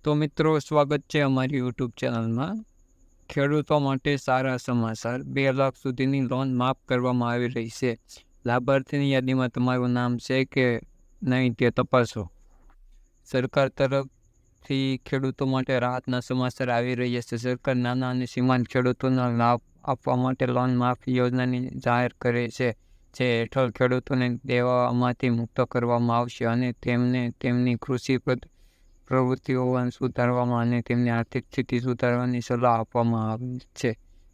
તો મિત્રો, સ્વાગત છે અમારી યુટ્યુબ ચેનલમાં. ખેડૂતો માટે સારા સમાચાર. 2 લાખ સુધીની લોન માફ કરવામાં આવી રહી છે. લાભાર્થીની યાદીમાં તમારું નામ છે કે નહીં તે તપાસો. સરકાર તરફથી ખેડૂતો માટે રાહતના સમાચાર આવી રહ્યા છે. સરકાર નાના અને સીમાંત ખેડૂતોને લાભ આપવા માટે લોન માફી યોજનાની જાહેર કરે છે, જે હેઠળ ખેડૂતોને દેવામાંથી મુક્ત કરવામાં આવશે અને તેમને તેમની કૃષિ પ્રવૃત્તિઓ સુધારવામાં અને તેમની આર્થિક સ્થિતિ સુધારવાની સલાહ આપવામાં આવે છે.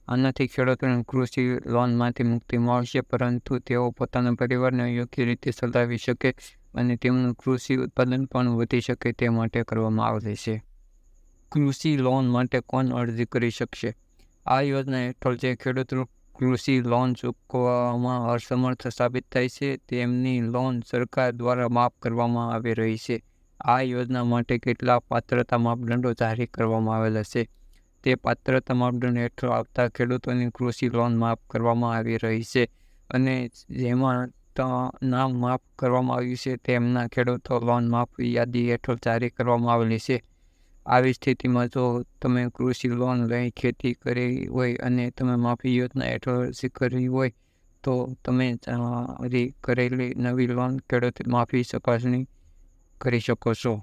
આનાથી ખેડૂતોને કૃષિ લોનમાંથી મુક્તિ મળશે, પરંતુ તેઓ પોતાના પરિવારને યોગ્ય રીતે ચલાવી શકે અને તેમનું કૃષિ ઉત્પાદન પણ વધી શકે તે માટે કરવામાં આવે છે. કૃષિ લોન માટે કોણ અરજી કરી શકશે? આ યોજના હેઠળ જે ખેડૂતો કૃષિ લોન ચૂકવવામાં અસમર્થ સાબિત થાય છે, તેમની લોન સરકાર દ્વારા માફ કરવામાં આવી રહી છે. આ યોજના માટે કેટલાક પાત્રતા માપદંડો જાહેર કરવામાં આવેલા છે. તે પાત્રતા માપદંડ હેઠળ આવતા ખેડૂતોની કૃષિ લોન માફ કરવામાં આવી રહી છે અને જેમાં નામ માફ કરવામાં આવ્યું છે તેમના ખેડૂતો લોન માફ યાદી હેઠળ જારી કરવામાં આવેલી છે. આવી સ્થિતિમાં જો તમે કૃષિ લોન લઈ ખેતી કરી હોય અને તમે માફી યોજના હેઠળ અરજી કરી હોય તો તમે જારી કરેલી નવી લોન ખેડૂત માફી ચકાસણી કરી શકો છો.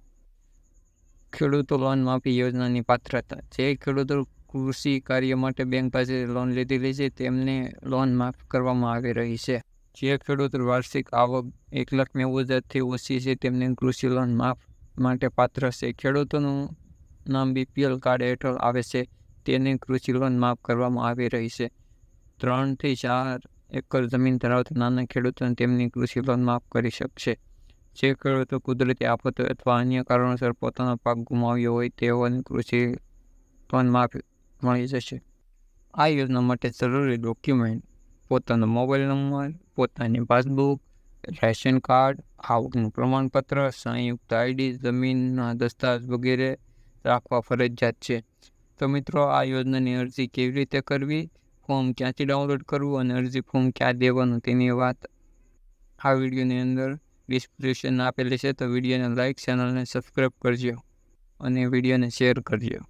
ખેડૂતો લોન માફી યોજનાની પાત્રતા. જે ખેડૂતો કૃષિ કાર્ય માટે બેંક પાસે લોન લીધેલી છે તેમને લોન માફ કરવામાં આવી રહી છે. જે ખેડૂતો વાર્ષિક આવક 1,90,000થી ઓછી છે તેમને કૃષિ લોન માફ માટે પાત્ર છે. ખેડૂતોનું નામ BPL કાર્ડ હેઠળ આવે છે તેની કૃષિ લોન માફ કરવામાં આવી રહી છે. 3 થી 4 એકર જમીન ધરાવતા નાના ખેડૂતોને તેમની કૃષિ લોન માફ કરી શકશે. જે ખેડૂતો કુદરતી આફતો અથવા અન્ય કારણોસર પોતાનો પાક ગુમાવ્યો હોય તેઓને કૃષિ લોન માફ મળી જશે. આ યોજના માટે જરૂરી ડોક્યુમેન્ટ: પોતાનો મોબાઈલ નંબર, પોતાની પાસબુક, રેશન કાર્ડ, આવકનું પ્રમાણપત્ર, સંયુક્ત ID, જમીનના દસ્તાવેજ વગેરે રાખવા ફરજિયાત છે. તો મિત્રો, આ યોજનાની અરજી કેવી રીતે કરવી, ફોર્મ ક્યાંથી ડાઉનલોડ કરવું અને અરજી ફોર્મ ક્યાં દેવાનું તેની વાત આ વિડીયોની અંદર ડિસ્ક્રિપ્શન આપેલી છે. તો વિડીયોને લાઇક, ચેનલને સબસ્ક્રાઈબ કરજો અને વિડીયોને શેર કરજો.